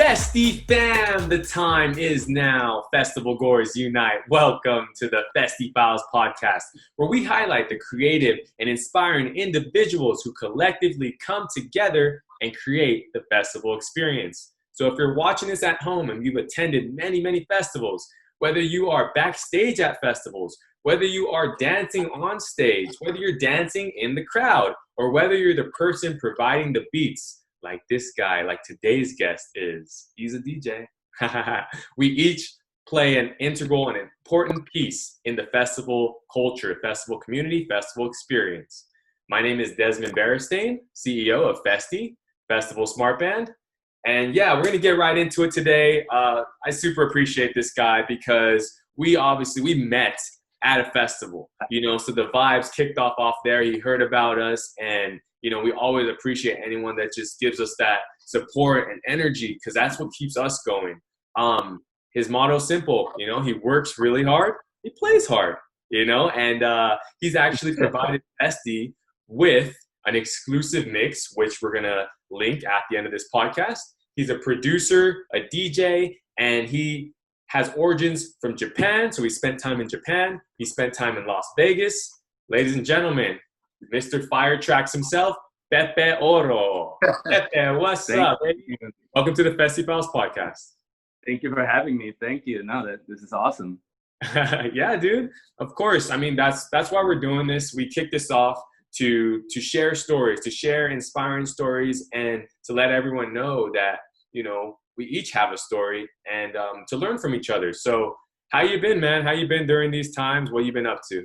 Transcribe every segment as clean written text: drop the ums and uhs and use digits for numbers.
Festiie Fam, the time is now. Festival goers unite. Welcome to the Festiie Files podcast, where we highlight the creative and inspiring individuals who collectively come together and create the festival experience. So if you're watching this at home and you've attended many festivals, whether you are backstage at festivals, whether you are dancing on stage, whether you're dancing in the crowd, or whether you're the person providing the beats, like this guy, like today's guest is. He's a DJ. We each play an integral and important piece in the festival culture, festival community, festival experience. My name is Desmond Beristain, CEO of Festiie, Festival Smart Band. And yeah, we're going to get right into it today. I super appreciate this guy because we met at a festival, so the vibes kicked off there. He heard about us, and we always appreciate anyone that just gives us that support and energy, because that's what keeps us going. His motto is simple, he works really hard, he plays hard, and he's actually provided Festiie with an exclusive mix, which we're going to link at the end of this podcast. He's a producer, a DJ, and he has origins from Japan. So he spent time in Japan. He spent time in Las Vegas. Ladies and gentlemen, Mr. Fire Tracks himself, Pepe Orro. Pepe, what's up, baby? Welcome to the Festiie Files podcast. Thank you for having me. Thank you. This is awesome. Yeah, dude. Of course. I mean, that's why we're doing this. We kicked this off to share stories, to share inspiring stories, and to let everyone know that, we each have a story, and to learn from each other. So how you been, man? How you been during these times? What you been up to?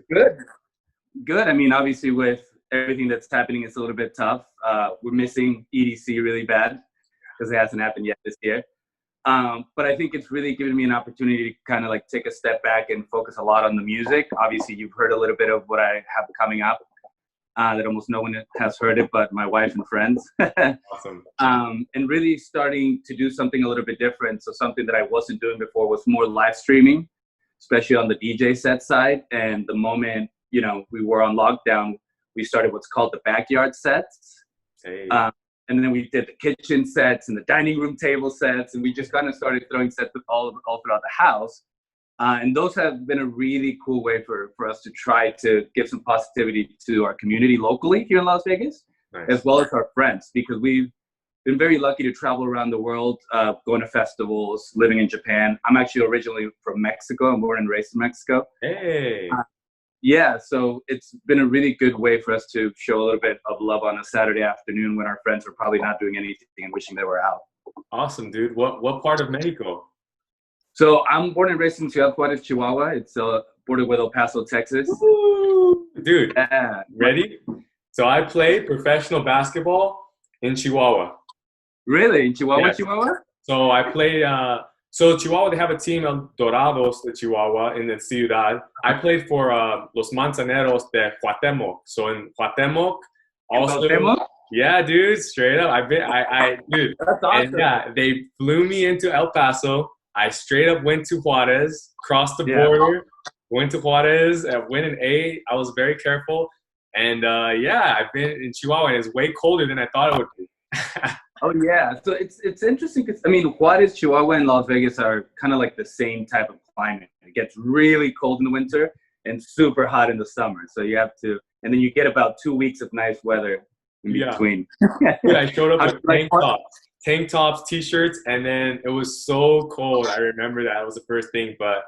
Good. I mean, obviously with everything that's happening, it's a little bit tough. We're missing EDC really bad because it hasn't happened yet this year. But I think it's really given me an opportunity to kind of like take a step back and focus a lot on the music. Obviously, you've heard a little bit of what I have coming up. That almost no one has heard it, but my wife and friends. Awesome. And really starting to do something a little bit different. So something that I wasn't doing before was more live streaming, especially on the DJ set side. And the moment, we were on lockdown, we started what's called the backyard sets. Hey. And then we did the kitchen sets and the dining room table sets. And we just kind of started throwing sets all throughout the house. And those have been a really cool way for us to try to give some positivity to our community locally here in Las Vegas, nice, as well as our friends, because we've been very lucky to travel around the world, going to festivals, living in Japan. I'm actually originally from Mexico. I'm born and raised in Mexico. Hey. Yeah, so it's been a really good way for us to show a little bit of love on a Saturday afternoon when our friends are probably not doing anything and wishing they were out. Awesome, dude. What part of Mexico? So I'm born and raised in Ciudad Juarez, Chihuahua. It's bordered with El Paso, Texas. Woo! Dude, yeah. Ready? So I played professional basketball in Chihuahua. Really? In Chihuahua, Yes. Chihuahua? So I played, so Chihuahua, they have a team, El Dorados de Chihuahua in the Ciudad. I played for Los Manzaneros de Cuauhtémoc. So in Cuauhtémoc, also. Cuauhtémoc? Yeah, dude, straight up. Dude. That's awesome. And yeah, they flew me into El Paso. I straight up went to Juarez, crossed the border, went to Juarez, went and ate. I was very careful. And I've been in Chihuahua, and it's way colder than I thought it would be. Oh, yeah. So it's interesting because, Juarez, Chihuahua, and Las Vegas are kind of like the same type of climate. It gets really cold in the winter and super hot in the summer. So you have to, and then you get about 2 weeks of nice weather in between. Yeah, I showed up with tank tops, t-shirts, and then it was so cold. I remember that was the first thing, but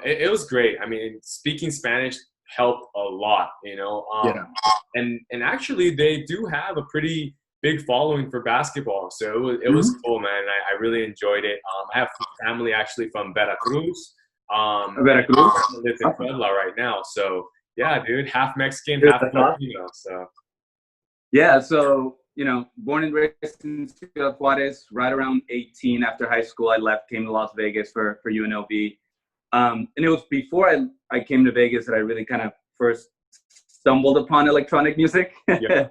it was great. I mean, speaking Spanish helped a lot, and actually they do have a pretty big following for basketball, so it was cool, man. I really enjoyed it. I have family actually from Veracruz. Veracruz? I live in Puebla right now, so yeah, dude, half Mexican, half Filipino. So yeah, so born and raised in Ciudad Juarez. Right around 18, after high school, I came to Las Vegas for UNLV. And it was before I came to Vegas that I really kind of first stumbled upon electronic music. Yeah.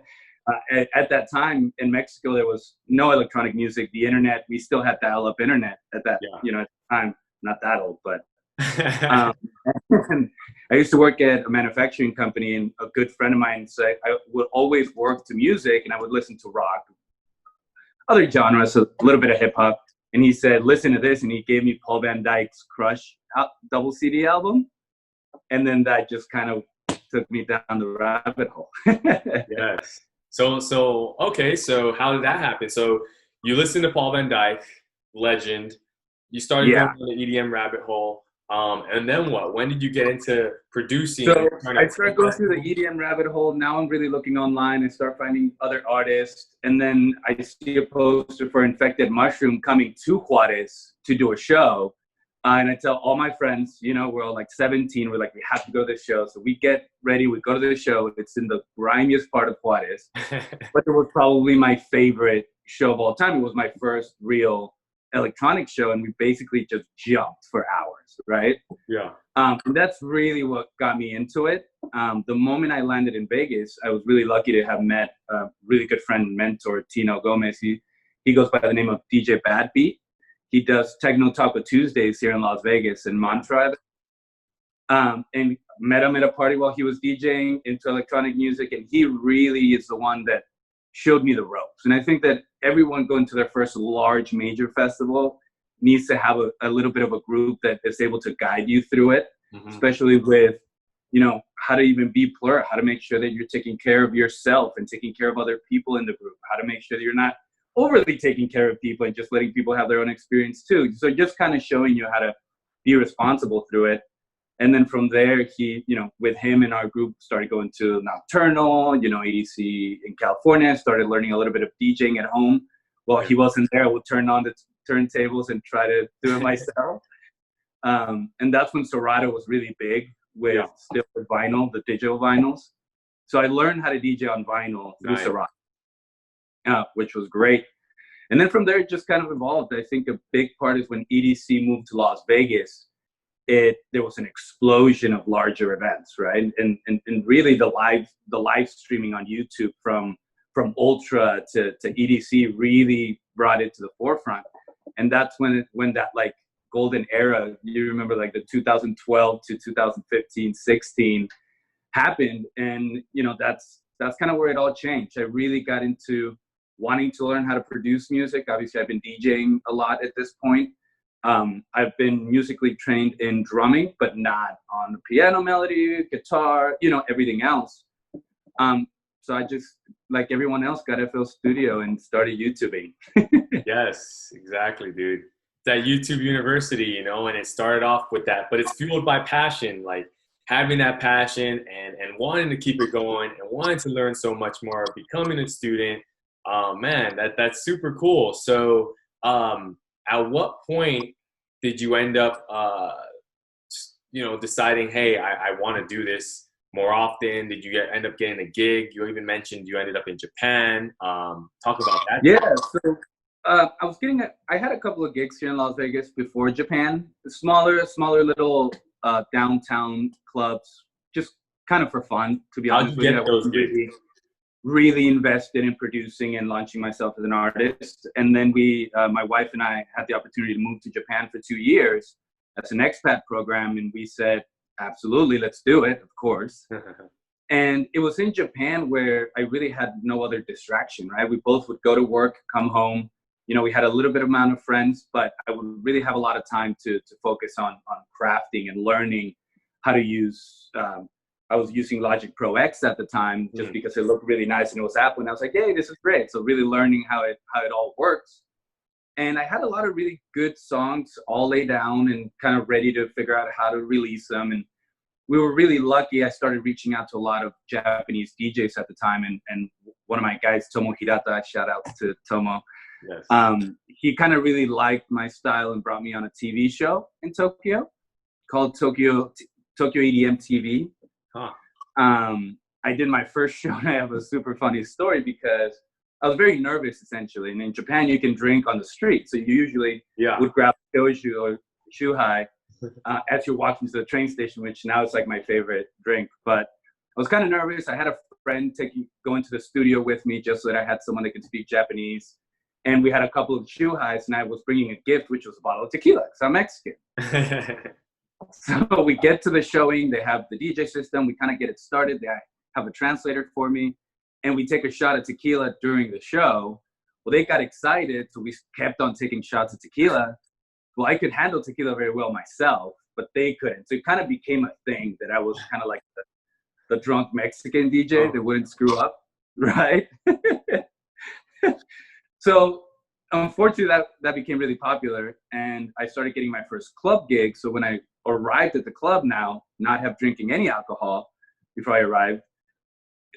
At that time in Mexico, there was no electronic music. The internet, we still had dial-up internet at that, at the time. Not that old, but and I used to work at a manufacturing company, and a good friend of mine said I would always work to music, and I would listen to rock, other genres, a little bit of hip hop. and he said, listen to this. And he gave me Paul Van Dyke's Crush double CD album. And then that just kind of took me down the rabbit hole. Yes. So okay. So how did that happen? So you listened to Paul Van Dyke, legend. You started going down the EDM rabbit hole. And then what? When did you get into producing? So I started going through the EDM rabbit hole. Now I'm really looking online and start finding other artists. And then I see a poster for Infected Mushroom coming to Juarez to do a show. And I tell all my friends, you know, we're all like 17. We're like, we have to go to this show. So we get ready. We go to the show. It's in the grimiest part of Juarez. But it was probably my favorite show of all time. It was my first real electronic show. And we basically just jumped for hours, right? Yeah. And that's really what got me into it. The moment I landed in Vegas, I was really lucky to have met a really good friend and mentor, Tino Gomez. He goes by the name of DJ Bad Beat. He does Techno Taco Tuesdays here in Las Vegas in Montreux. And met him at a party while he was DJing into electronic music. And he really is the one that showed me the ropes. And I think that everyone going to their first large major festival needs to have a little bit of a group that is able to guide you through it, especially with, you know, how to even be plural, how to make sure that you're taking care of yourself and taking care of other people in the group, how to make sure that you're not overly taking care of people and just letting people have their own experience too. So just kind of showing you how to be responsible through it. And then from there, he, you know, with him and our group started going to Nocturnal, you know, EDC in California, started learning a little bit of DJing at home. While he wasn't there, I would turn on the turntables and try to do it myself. And that's when Serato was really big with still with vinyl, the digital vinyls. So I learned how to DJ on vinyl through Serato. Which was great. And then from there, it just kind of evolved. I think a big part is when EDC moved to Las Vegas, there was an explosion of larger events, right? And really the live streaming on YouTube from Ultra to EDC really brought it to the forefront. And that's when that like golden era, you remember like the 2012 to 2015, 16 happened. And, you know, that's kind of where it all changed. I really got into wanting to learn how to produce music. Obviously, I've been DJing a lot at this point. I've been musically trained in drumming, but not on the piano melody, guitar, you know, everything else. So I just, like everyone else, got FL Studio and started YouTubing. Yes, exactly, dude. That YouTube University, you know, and it started off with that, but it's fueled by passion, like having that passion and wanting to keep it going and wanting to learn so much more, becoming a student. Man, that's super cool. So at what point did you end up, you know, deciding, hey, I want to do this more often? Did you end up getting a gig? You even mentioned you ended up in Japan. Talk about that. Yeah, so I had a couple of gigs here in Las Vegas before Japan. Smaller little downtown clubs, just kind of for fun, to be honest with you. I was really invested in producing and launching myself as an artist. And then my wife and I had the opportunity to move to Japan for 2 years as an expat program. And we said, absolutely, let's do it, of course. And it was in Japan where I really had no other distraction, right? We both would go to work, come home. You know, we had a little bit amount of friends, but I would really have a lot of time to focus on crafting and learning how to use, I was using Logic Pro X at the time just because it looked really nice and it was Apple. And I was like, hey, this is great. So really learning how it all works. And I had a lot of really good songs all laid down and kind of ready to figure out how to release them. And we were really lucky. I started reaching out to a lot of Japanese DJs at the time. And one of my guys, Tomo Hirata, shout out to Tomo. Yes. He kind of really liked my style and brought me on a TV show in Tokyo called Tokyo EDM TV. Huh. I did my first show and I have a super funny story because I was very nervous essentially. And in Japan, you can drink on the street. So you usually would grab Kyoju or Shuhai as you're walking to the train station, which now is like my favorite drink. But I was kind of nervous. I had a friend go into the studio with me just so that I had someone that could speak Japanese. And we had a couple of Shuhais and I was bringing a gift, which was a bottle of tequila because I'm Mexican. So we get to the showing, they have the DJ system, we kind of get it started, they have a translator for me, and we take a shot of tequila during the show, Well, they got excited, so we kept on taking shots of tequila. Well, I could handle tequila very well myself, but they couldn't. So it kind of became a thing that I was kind of like the drunk Mexican DJ that wouldn't screw up, right? So unfortunately, that became really popular, and I started getting my first club gig. So when I arrived at the club now, not have drinking any alcohol before I arrived,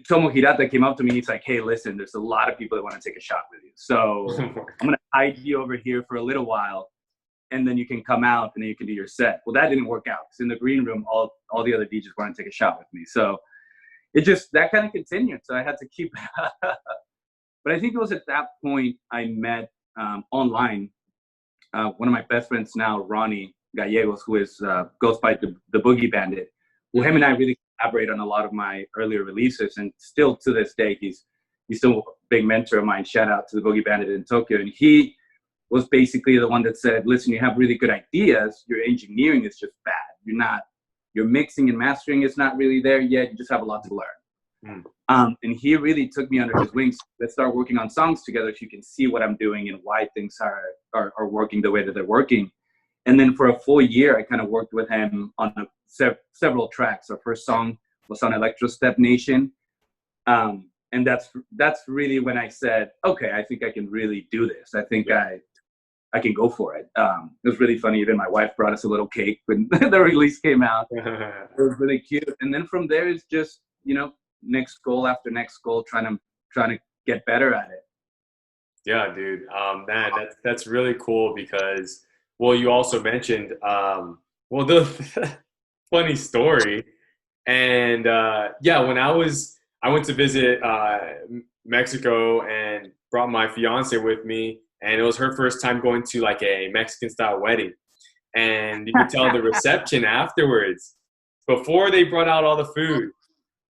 Tomo Hirata came up to me and he's like, hey, listen, there's a lot of people that want to take a shot with you. So I'm going to hide you over here for a little while, and then you can come out and then you can do your set. Well, that didn't work out because in the green room, all the other DJs wanted to take a shot with me. So that kind of continued. So I had to keep, but I think it was at that point I met online one of my best friends now, Ronnie Gallegos, who goes by the Boogie Bandit. Well, him and I really collaborate on a lot of my earlier releases, and still to this day, he's still a big mentor of mine. Shout out to the Boogie Bandit in Tokyo. And he was basically the one that said, listen, you have really good ideas. Your engineering is just bad. Your mixing and mastering is not really there yet. You just have a lot to learn. And he really took me under his wings. Let's start working on songs together so you can see what I'm doing and why things are working the way that they're working. And then for a full year, I kind of worked with him on several tracks. Our first song was on Electro Step Nation. And that's really when I said, okay, I think I can really do this. I think I can go for it. It was really funny. Even my wife brought us a little cake when the release came out. It was really cute. And then from there, it's just, next goal after next goal, trying to get better at it. Yeah, dude. Man, that's really cool because, well, you also mentioned, the funny story. And when I went to visit Mexico and brought my fiance with me, and it was her first time going to like a Mexican style wedding. And you could tell the reception afterwards, before they brought out all the food,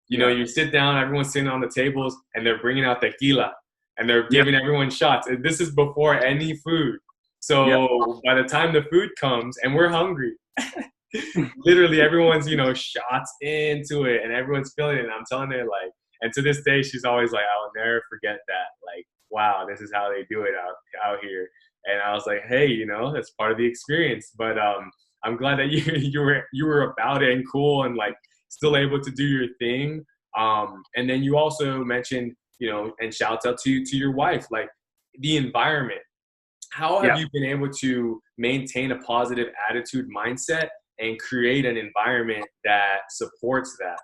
you sit down, everyone's sitting on the tables, and they're bringing out tequila, and they're giving everyone shots. And this is before any food. So by the time the food comes, and we're hungry, literally everyone's, shots into it, and everyone's feeling it. And I'm telling her, like, and to this day, she's always like, I'll never forget that. Like, wow, this is how they do it out here. And I was like, hey, that's part of the experience. But I'm glad that you were about it and cool and like still able to do your thing. And then you also mentioned, and shouts out to your wife, like the environment. How have you been able to maintain a positive attitude mindset and create an environment that supports that?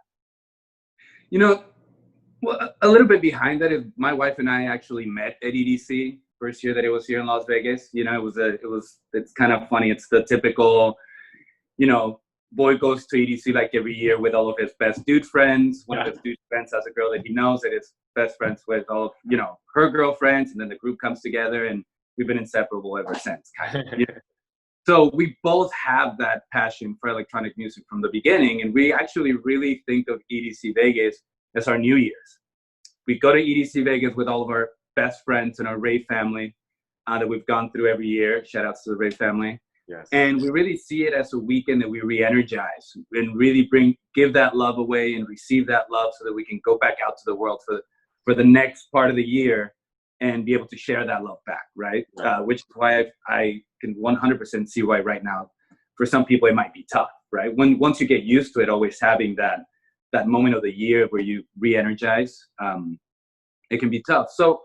Well, a little bit behind that is my wife and I actually met at EDC first year that it was here in Las Vegas. It's kind of funny. It's the typical, boy goes to EDC like every year with all of his best dude friends. One of his dude friends has a girl that he knows that is best friends with all of, her girlfriends, and then the group comes together, and we've been inseparable ever since. Kind of. So we both have that passion for electronic music from the beginning, and we actually really think of EDC Vegas as our New Year's. We go to EDC Vegas with all of our best friends and our rave family that we've gone through every year. Shout outs to the rave family. Yes. And we really see it as a weekend that we re-energize and really give that love away and receive that love so that we can go back out to the world for the next part of the year and be able to share that love back, right? Which is why I can 100% see why right now, for some people, it might be tough, right? Once you get used to it, always having that moment of the year where you re-energize, it can be tough. So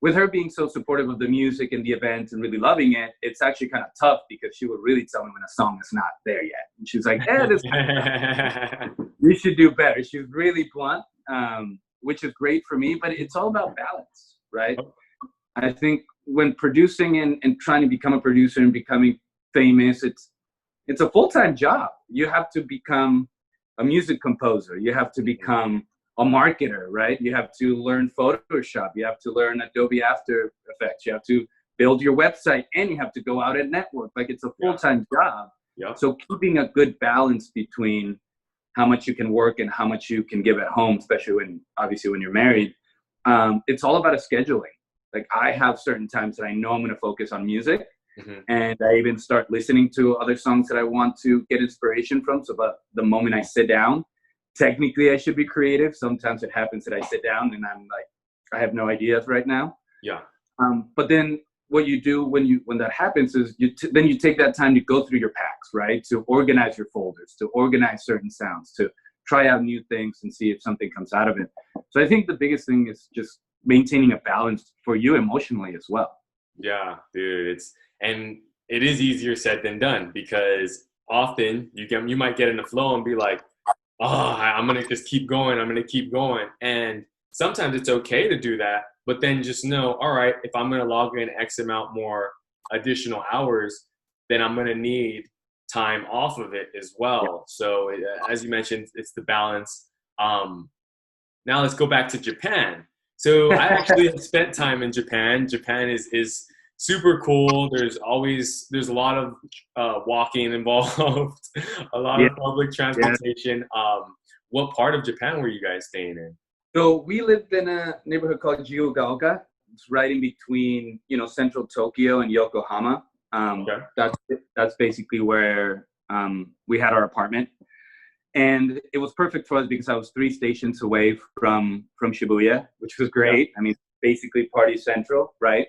with her being so supportive of the music and the events and really loving it, it's actually kind of tough because she would really tell me when a song is not there yet. And she's like, you should do better. She's really blunt, which is great for me, but it's all about balance, right? I think when producing and trying to become a producer and becoming famous, it's a full-time job. You have to become a music composer. You have to become a marketer, right? You have to learn Photoshop. You have to learn Adobe After Effects. You have to build your website, and you have to go out and network. Like, it's a full-time job. Yeah. So keeping a good balance between how much you can work and how much you can give at home, especially when you're married, it's all about a scheduling. Like, I have certain times that I know I'm going to focus on music. Mm-hmm. And I even start listening to other songs that I want to get inspiration from. So about the moment I sit down, technically I should be creative. Sometimes it happens that I sit down and I'm like, I have no ideas right now. Yeah. But then what you do when that happens is then you take that time to go through your packs, right? To organize your folders, to organize certain sounds, to try out new things and see if something comes out of it. So I think the biggest thing is just maintaining a balance for you emotionally as well. Yeah, dude, it is easier said than done, because often you might get in the flow and be like, oh, I'm gonna just keep going. I'm gonna keep going. And sometimes it's okay to do that, but then just know, all right, if I'm gonna log in X amount more additional hours, then I'm gonna need time off of it as well. Yeah. So as you mentioned, it's the balance. Now let's go back to Japan. So I actually have spent time in Japan. Japan is super cool. There's a lot of walking involved, a lot of public transportation. What part of Japan were you guys staying in? So we lived in a neighborhood called Jiugaoka. It's right in between, central Tokyo and Yokohama. Okay. That's basically where we had our apartment. And it was perfect for us because I was 3 stations away from Shibuya, which was great. Yeah. I mean, basically party central, right?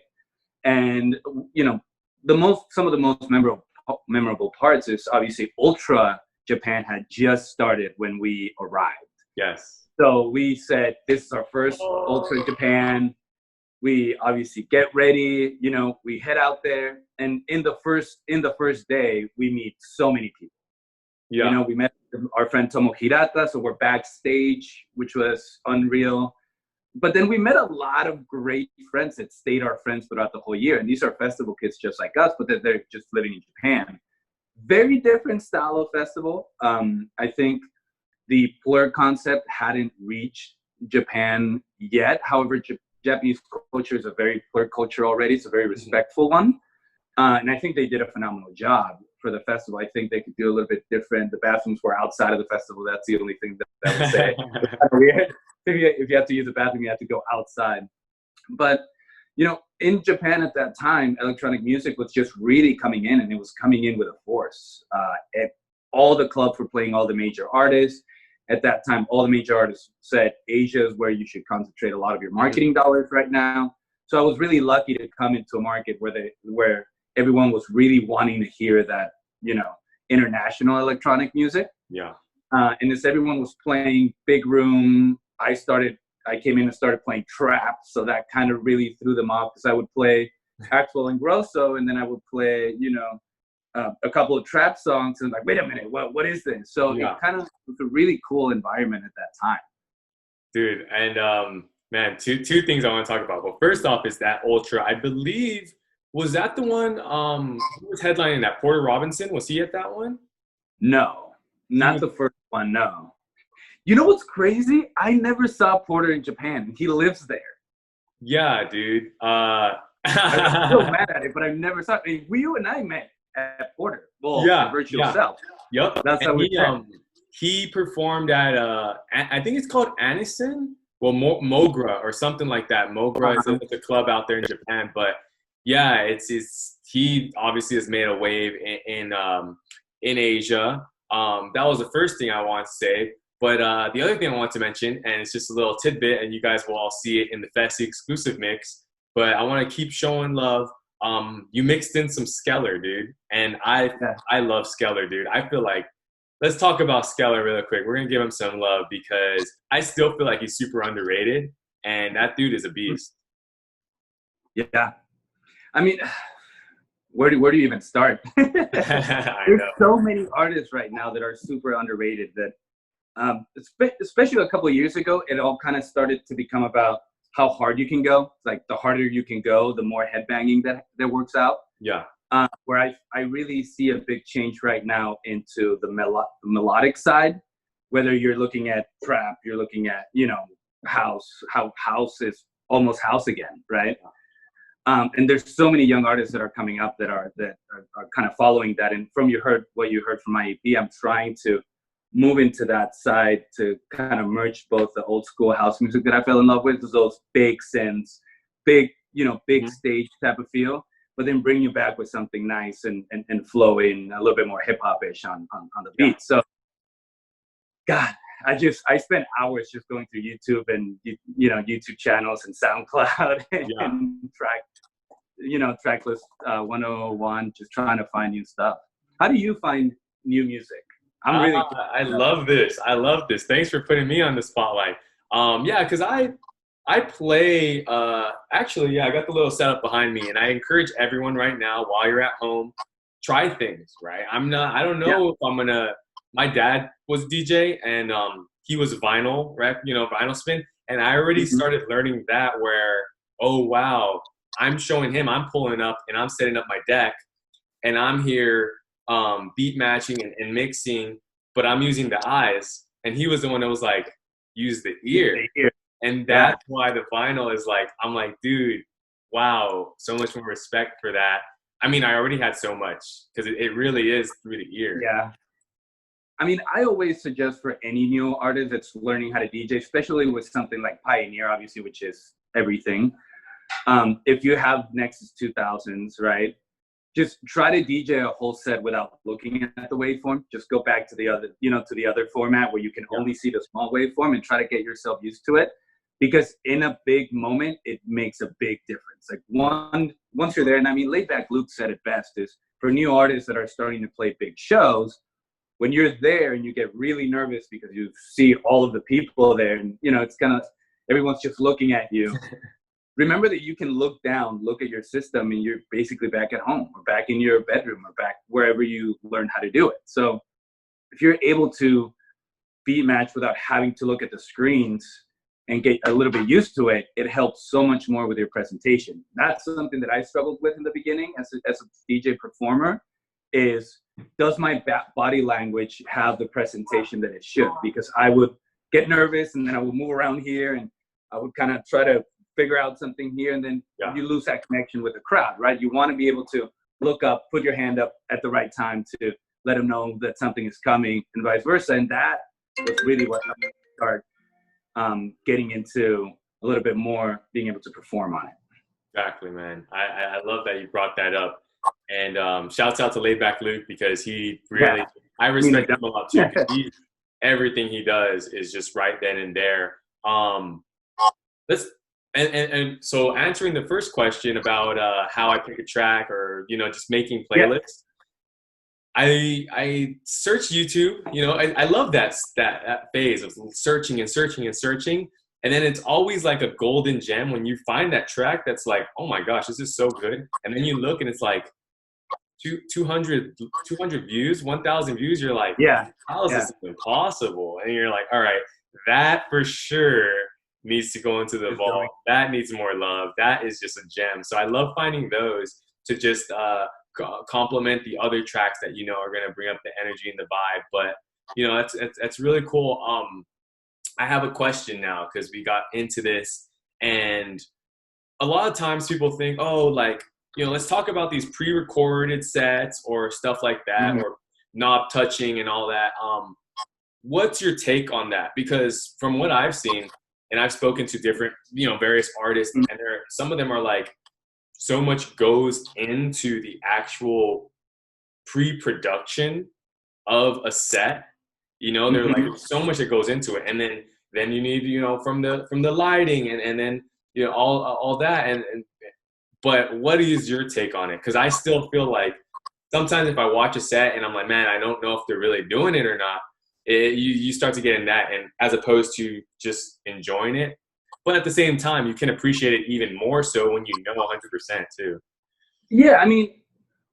And some of the most memorable parts is obviously Ultra Japan had just started when we arrived. Yes. So we said, this is our first Ultra Japan. We obviously get ready, we head out there, and in the first day we meet so many people. Yeah. We met our friend Tomo Hirata, so we're backstage, which was unreal. But then we met a lot of great friends that stayed our friends throughout the whole year. And these are festival kids just like us, but they're just living in Japan. Very different style of festival. I think the plur concept hadn't reached Japan yet. However, Japanese culture is a very plur culture already. It's a very respectful one. And I think they did a phenomenal job for the festival. I think they could do a little bit different. The bathrooms were outside of the festival. That's the only thing that I would say. If you have to use the bathroom, you have to go outside. But, in Japan at that time, electronic music was just really coming in, and it was coming in with a force. All the clubs were playing all the major artists. At that time, all the major artists said Asia is where you should concentrate a lot of your marketing dollars right now. So I was really lucky to come into a market where everyone was really wanting to hear that, international electronic music. Yeah. And as everyone was playing big room, I came in and started playing trap. So that kind of really threw them off, because I would play Axwell and Grosso, and then I would play, a couple of trap songs, and like, wait a minute, what is this? So It kind of was a really cool environment at that time. Dude, and man, two things I want to talk about. Well, first off is that Ultra. I believe, was that the one who was headlining that? Porter Robinson? Was he at that one? No, not the first one, no. You know what's crazy? I never saw Porter in Japan. He lives there. Yeah, dude. I'm still mad at it, but I never saw it. I mean, you and I met at Porter. Well, virtual self. Yep. That's how we met. He performed at, I think it's called Anison? Well, Mogra or something like that. Mogra is a club out there in Japan. But yeah, he obviously has made a wave in Asia. That was the first thing I wanted to say. But the other thing I want to mention, and it's just a little tidbit, and you guys will all see it in the Festiie exclusive mix, but I want to keep showing love. You mixed in some Skeller, dude. And I love Skeller, dude. I feel like, let's talk about Skeller real quick. We're going to give him some love, because I still feel like he's super underrated, and that dude is a beast. Yeah. I mean, where do you even start? There's so many artists right now that are super underrated that, especially a couple of years ago, it all kind of started to become about how hard you can go. It's like the harder you can go, the more headbanging that works out. Yeah. Where I really see a big change right now into the melodic side, whether you're looking at trap, you're looking at, house, how house is almost house again, right? And there's so many young artists that are coming up that are kind of following that. And from what you heard from my EP, I'm trying to move into that side to kind of merge both the old school house music that I fell in love with, those big synths, big stage type of feel, but then bring you back with something nice and flowing, a little bit more hip hop-ish on the beat. So, God, I spent hours just going through YouTube and YouTube channels and SoundCloud and track list 101, just trying to find new stuff. How do you find new music? I'm really I love this. I love this. Thanks for putting me on the spotlight. Yeah, because I play. Actually, yeah, I got the little setup behind me, and I encourage everyone right now while you're at home, try things. Right? I don't know if I'm gonna. My dad was DJ, and he was vinyl rec, vinyl spin, and I already started learning that. Where, oh wow, I'm showing him. I'm pulling up, and I'm setting up my deck, and I'm here beat matching and mixing, but I'm using the eyes, and he was the one that was like, use the ear. And that's why the vinyl is like, I'm like, dude, wow, so much more respect for that. I mean, I already had so much because it really is through the ear. Yeah. I mean, I always suggest for any new artist that's learning how to DJ, especially with something like Pioneer, obviously, which is everything. If you have Nexus 2000s, right, just try to DJ a whole set without looking at the waveform. Just go back to the other format where you can only see the small waveform and try to get yourself used to it. Because in a big moment, it makes a big difference. Like once you're there, and I mean, Laidback Luke said it best, is for new artists that are starting to play big shows, when you're there and you get really nervous because you see all of the people there and, it's kind of, everyone's just looking at you. Remember that you can look down, look at your system, and you're basically back at home or back in your bedroom or back wherever you learn how to do it. So if you're able to beat match without having to look at the screens and get a little bit used to it, it helps so much more with your presentation. That's something that I struggled with in the beginning as a DJ performer, is does my body language have the presentation that it should? Because I would get nervous and then I would move around here and I would kind of try to figure out something here, and then you lose that connection with the crowd, right? You want to be able to look up, put your hand up at the right time to let them know that something is coming and vice versa. And that was really what helped me start getting into a little bit more being able to perform on it. Exactly, man. I love that you brought that up. And shouts out to Laidback Luke, because he really, I respect him a lot too. Everything he does is just right then and there. So answering the first question about how I pick a track or, just making playlists, I search YouTube. I love that phase of searching and searching and searching. And then it's always like a golden gem when you find that track that's like, oh my gosh, this is so good. And then you look and it's like 200 views, 1,000 views. You're like, how is this even possible? And you're like, all right, that for sure needs to go into the vault. That needs more love. That is just a gem. So I love finding those to just complement the other tracks that are going to bring up the energy and the vibe. But that's really cool. I have a question now, because we got into this, and a lot of times people think, oh, like, let's talk about these pre-recorded sets or stuff like that, or knob touching and all that. What's your take on that? Because from what I've seen, and I've spoken to different, various artists, and some of them are like, so much goes into the actual pre-production of a set. They're like, so much that goes into it, and then you need, from the lighting and then all that. But what is your take on it? Because I still feel like sometimes if I watch a set and I'm like, man, I don't know if they're really doing it or not. You start to get in that, and as opposed to just enjoying it. But at the same time, you can appreciate it even more so when you know 100% too. Yeah, I mean,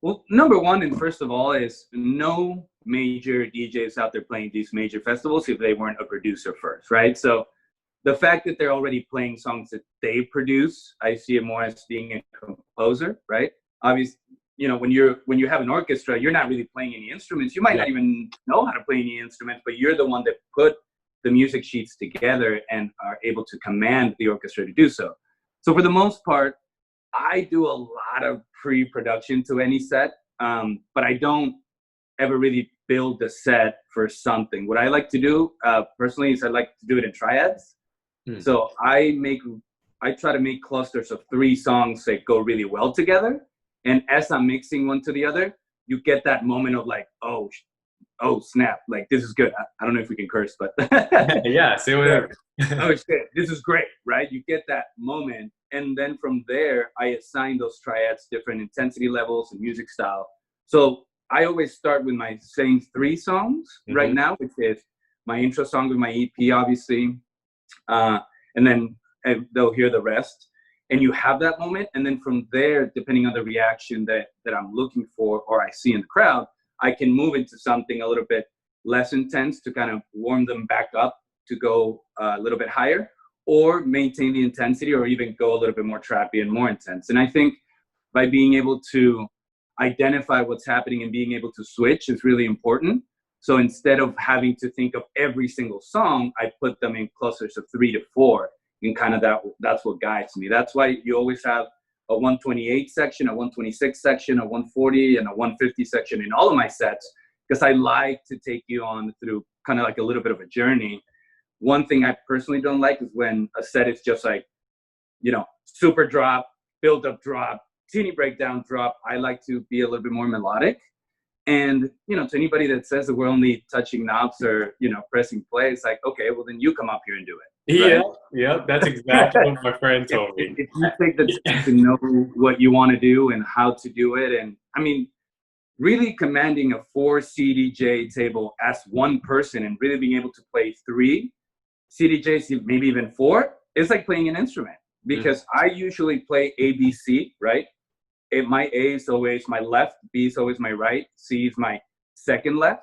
well, number one, and first of all, is no major DJs out there playing these major festivals if they weren't a producer first, right? So the fact that they're already playing songs that they produce, I see it more as being a composer, right? Obviously, when you have an orchestra, you're not really playing any instruments. You might not even know how to play any instruments, but you're the one that put the music sheets together and are able to command the orchestra to do so. So for the most part, I do a lot of pre-production to any set, but I don't ever really build the set for something. What I like to do personally is I like to do it in triads. So I try to make clusters of 3 songs that go really well together. And as I'm mixing one to the other, you get that moment of like, oh snap, like this is good. I don't know if we can curse, but yeah, say whatever. Oh shit, this is great, right? You get that moment And then from there, I assign those triads different intensity levels and music style. So I always start with my same 3 songs right now, which is my intro song with my EP, obviously. And then they'll hear the rest. And you have that moment. And then from there, depending on the reaction that I'm looking for or I see in the crowd, I can move into something a little bit less intense to kind of warm them back up to go a little bit higher, or maintain the intensity, or even go a little bit more trappy and more intense. And I think by being able to identify what's happening and being able to switch is really important. So instead of having to think of every single song, I put them in clusters of 3 to 4, and kind of that's what guides me. That's why you always have a 128 section, a 126 section, a 140, and a 150 section in all of my sets, because I like to take you on through kind of like a little bit of a journey. One thing I personally don't like is when a set is just like, super drop, build up drop, teeny breakdown drop. I like to be a little bit more melodic. And, to anybody that says that we're only touching knobs or, pressing play, it's like, okay, well, then you come up here and do it. Right? Yeah, that's exactly what my friend told me. If you take the time to know what you want to do and how to do it, and I mean, really commanding a 4 CDJ table as one person and really being able to play 3 CDJs, maybe even 4, it's like playing an instrument, because I usually play A, B, C, right? My A is always my left, B is always my right, C is my second left.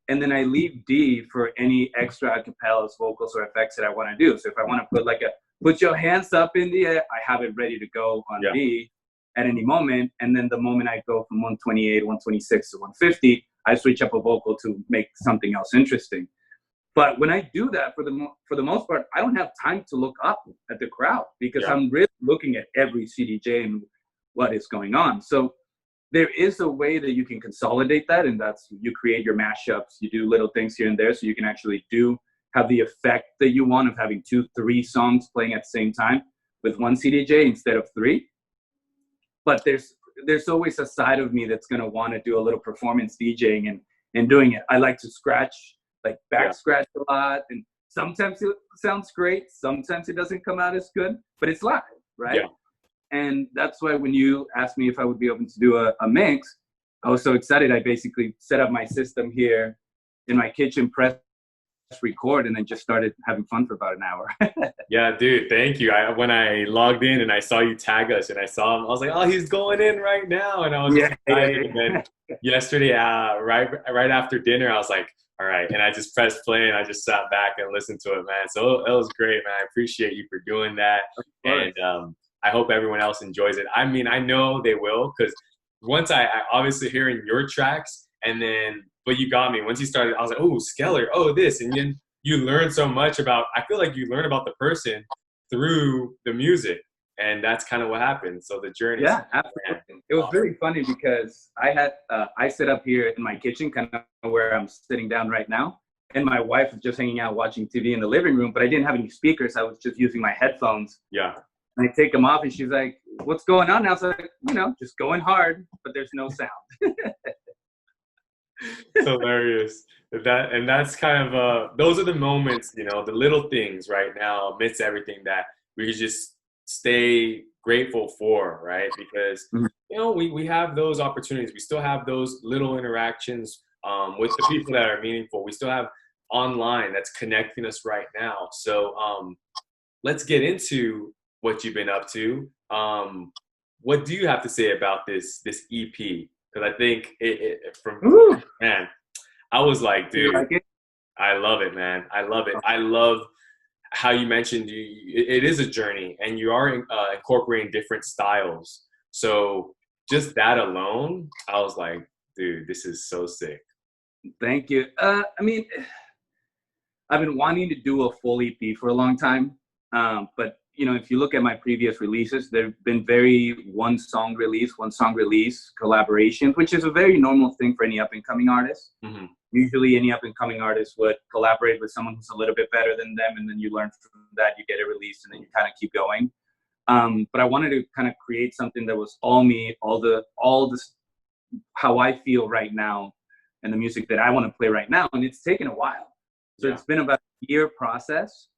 And then I leave D for any extra acapellas, vocals, or effects that I want to do. So if I want to put put your hands up in the air, I have it ready to go on D at any moment. And then the moment I go from 128, 126 to 150, I switch up a vocal to make something else interesting. But when I do that, for the most part, I don't have time to look up at the crowd, because I'm really looking at every CDJ and what is going on. So there is a way that you can consolidate that, and that's you create your mashups, you do little things here and there, so you can actually have the effect that you want of having 2, 3 songs playing at the same time with one CDJ instead of 3. But there's always a side of me that's going to want to do a little performance DJing and doing it. I like to scratch, like back scratch a lot, and sometimes it sounds great, sometimes it doesn't come out as good, but it's live, right? Yeah. And that's why when you asked me if I would be open to do a mix, I was so excited. I basically set up my system here in my kitchen, press record, and then just started having fun for about an hour. Yeah, dude, thank you. When I logged in and I saw you tag us and I saw him, I was like, oh, he's going in right now. And I was excited. And then yesterday, right after dinner, I was like, all right. And I just pressed play and I just sat back and listened to it, man. So it was great, man. I appreciate you for doing that. And I hope everyone else enjoys it. I mean, I know they will, because once I obviously hearing your tracks, and then, but you got me. Once you started, I was like, oh, Skeller, oh, this. And then you learn so much I feel like you learn about the person through the music. And that's kind of what happened. So the journey. Yeah, absolutely. It was really funny because I sit up here in my kitchen, kind of where I'm sitting down right now. And my wife was just hanging out watching TV in the living room, but I didn't have any speakers. I was just using my headphones. Yeah. And I take them off and she's like, what's going on now? So I was like, just going hard, but there's no sound. It's hilarious. That's kind of, those are the moments, the little things right now amidst everything that we just stay grateful for, right? Because, we have those opportunities. We still have those little interactions with the people that are meaningful. We still have online that's connecting us right now. So let's get into what you've been up to. What do you have to say about this EP? Because I think man, I was like, dude, I love it, man. I love it. I love how you mentioned it is a journey, and you are incorporating different styles. So just that alone, I was like, dude, this is so sick. Thank you. I mean, I've been wanting to do a full EP for a long time, but if you look at my previous releases, they've been very one song release collaborations, which is a very normal thing for any up-and-coming artist. Mm-hmm. Usually any up-and-coming artist would collaborate with someone who's a little bit better than them, and then you learn from that, you get it released, and then you kind of keep going. But I wanted to kind of create something that was all me, all this, how I feel right now, and the music that I want to play right now. And it's taken a while. So It's been about a year process.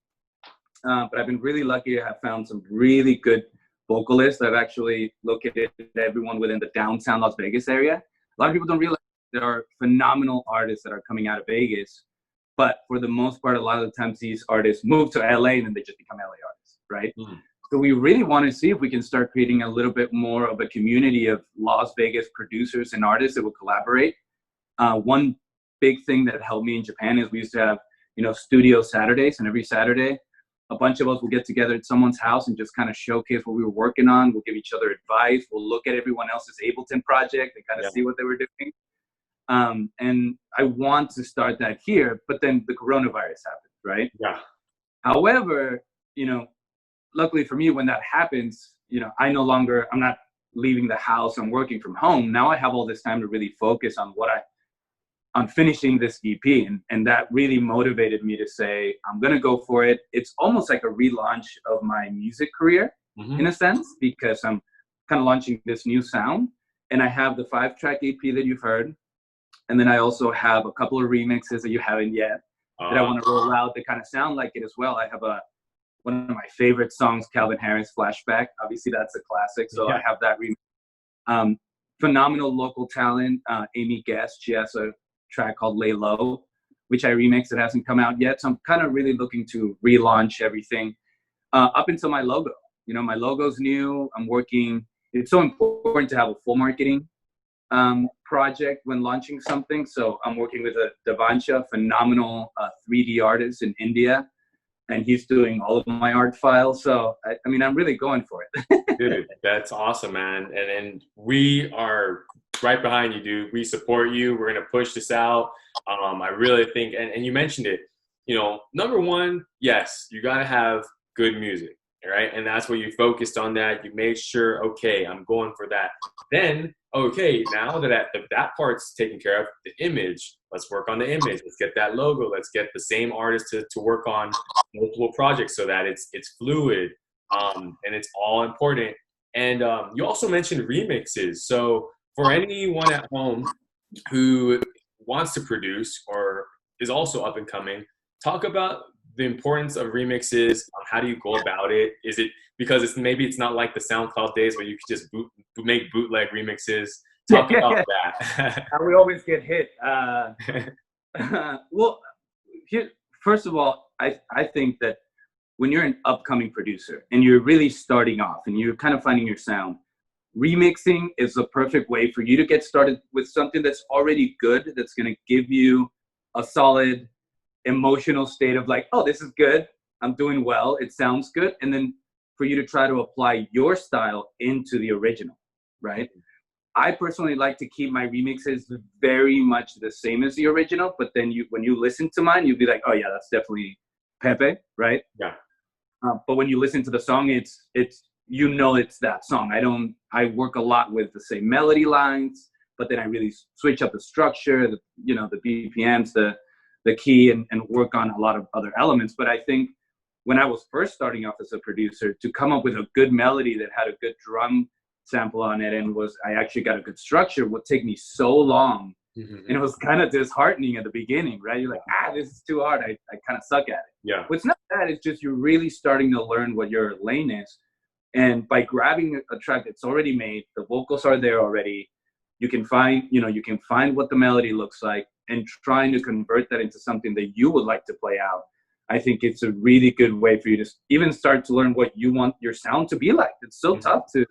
But I've been really lucky to have found some really good vocalists. I've actually located everyone within the downtown Las Vegas area. A lot of people don't realize there are phenomenal artists that are coming out of Vegas, but for the most part, a lot of the times these artists move to LA and then they just become LA artists, right? So we really want to see if we can start creating a little bit more of a community of Las Vegas producers and artists that will collaborate. One big thing that helped me in Japan is we used to have, studio Saturdays, and every Saturday, a bunch of us will get together at someone's house and just kind of showcase what we were working on. We'll give each other advice. We'll look at everyone else's Ableton project and kind of see what they were doing. And I want to start that here, but then the coronavirus happened, right? Yeah. However, luckily for me, when that happens, I'm not leaving the house. I'm working from home. Now I have all this time to really focus on on finishing this EP. And that really motivated me to say, I'm going to go for it. It's almost like a relaunch of my music career in a sense, because I'm kind of launching this new sound. And I have the 5-track EP that you've heard. And then I also have a couple of remixes that you haven't yet that I want to roll out that kind of sound like it as well. I have one of my favorite songs, Calvin Harris, Flashback. Obviously, that's a classic. So I have that remix. Phenomenal local talent, Amy Guest. She has a track called Lay Low, which I remixed. It hasn't come out yet. So I'm kind of really looking to relaunch everything up until my logo. My logo's new. I'm working. It's so important to have a full marketing project when launching something. So I'm working with a Devansha, phenomenal 3D artist in India, and he's doing all of my art files. So I'm really going for it. Dude, that's awesome, man. And we are right behind you, dude. We support you. We're gonna push this out. I really think, and you mentioned it. Number one, yes, you gotta have good music, right? And that's what you focused on. That you made sure, okay, I'm going for that. Then, okay, now that part's taken care of, the image. Let's work on the image. Let's get that logo. Let's get the same artist to work on multiple projects so that it's fluid, and it's all important. And you also mentioned remixes. So for anyone at home who wants to produce or is also up and coming, talk about the importance of remixes. How do you go about it? Is it because it's not like the SoundCloud days where you could just make bootleg remixes? Talk about that. We always get hit. Well, first of all, I think that when you're an upcoming producer and you're really starting off and you're kind of finding your sound, remixing is the perfect way for you to get started with something that's already good, that's going to give you a solid emotional state of like, oh, this is good. I'm doing well. It sounds good. And then for you to try to apply your style into the original, right? I personally like to keep my remixes very much the same as the original, but then when you listen to mine, you'll be like, oh yeah, that's definitely Pepe, right? Yeah. But when you listen to the song, it's that song. I work a lot with the same melody lines, but then I really switch up the structure, the BPMs, the key, and work on a lot of other elements. But I think when I was first starting off as a producer, to come up with a good melody that had a good drum sample on it and I actually got a good structure would take me so long. And it was kind of disheartening at the beginning, right? You're like, this is too hard. I kind of suck at it. Yeah. What's not that, it's just you're really starting to learn what your lane is. And by grabbing a track that's already made, the vocals are there already, you can find what the melody looks like and trying to convert that into something that you would like to play out. I think it's a really good way for you to even start to learn what you want your sound to be like. It's so tough to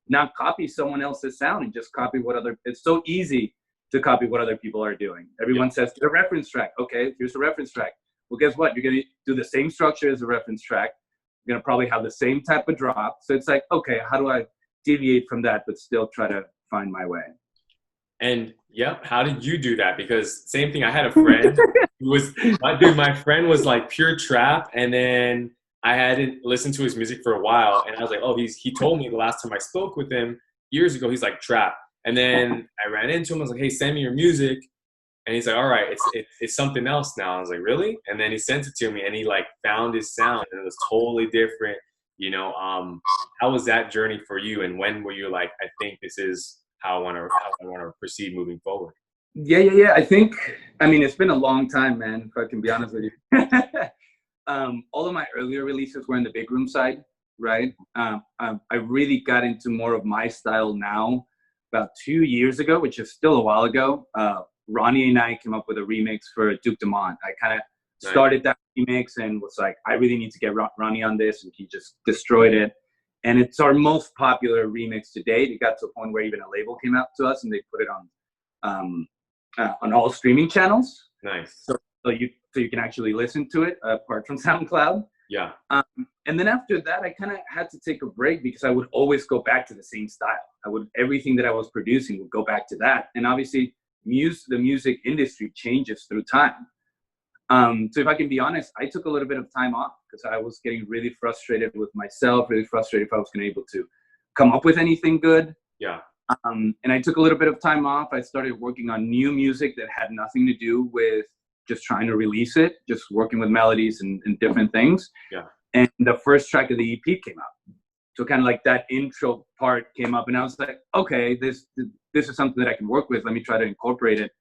not copy someone else's sound and just copy it's so easy to copy what other people are doing. Everyone says, get a reference track. Okay, here's a reference track. Well, guess what? You're going to do the same structure as a reference track. You're going to probably have the same type of drop. So it's like, okay, how do I deviate from that but still try to find my way? And how did you do that? Because same thing, I had a friend my friend was like pure trap, and then I hadn't listened to his music for a while, and I was like, oh, he told me the last time I spoke with him years ago, he's like trap. And then I ran into him, I was like, hey, send me your music. And he's like, all right, it's something else now. I was like, really? And then he sent it to me, and he like found his sound, and it was totally different. How was that journey for you? And when were you like, I think this is how I want to proceed moving forward? Yeah. I think, it's been a long time, man, if I can be honest with you. All of my earlier releases were in the big room side. right? I really got into more of my style now about 2 years ago, which is still a while ago. Ronnie and I came up with a remix for Duke Dumont. I kind of started that remix and was like, I really need to get Ronnie on this, and he just destroyed it. And it's our most popular remix to date. It got to a point where even a label came out to us and they put it on all streaming channels. Nice. So you can actually listen to it apart from SoundCloud. Yeah. And then after that, I kind of had to take a break because I would always go back to the same style. Everything that I was producing would go back to that. And obviously, the music industry changes through time. So if I can be honest, I took a little bit of time off because I was getting really frustrated with myself, really frustrated if I was going to be able to come up with anything good. Yeah. And I took a little bit of time off. I started working on new music that had nothing to do with just trying to release it, just working with melodies and different things. Yeah. And the first track of the EP came out. So kind of like that intro part came up and I was like, okay, this is something that I can work with. Let me try to incorporate it.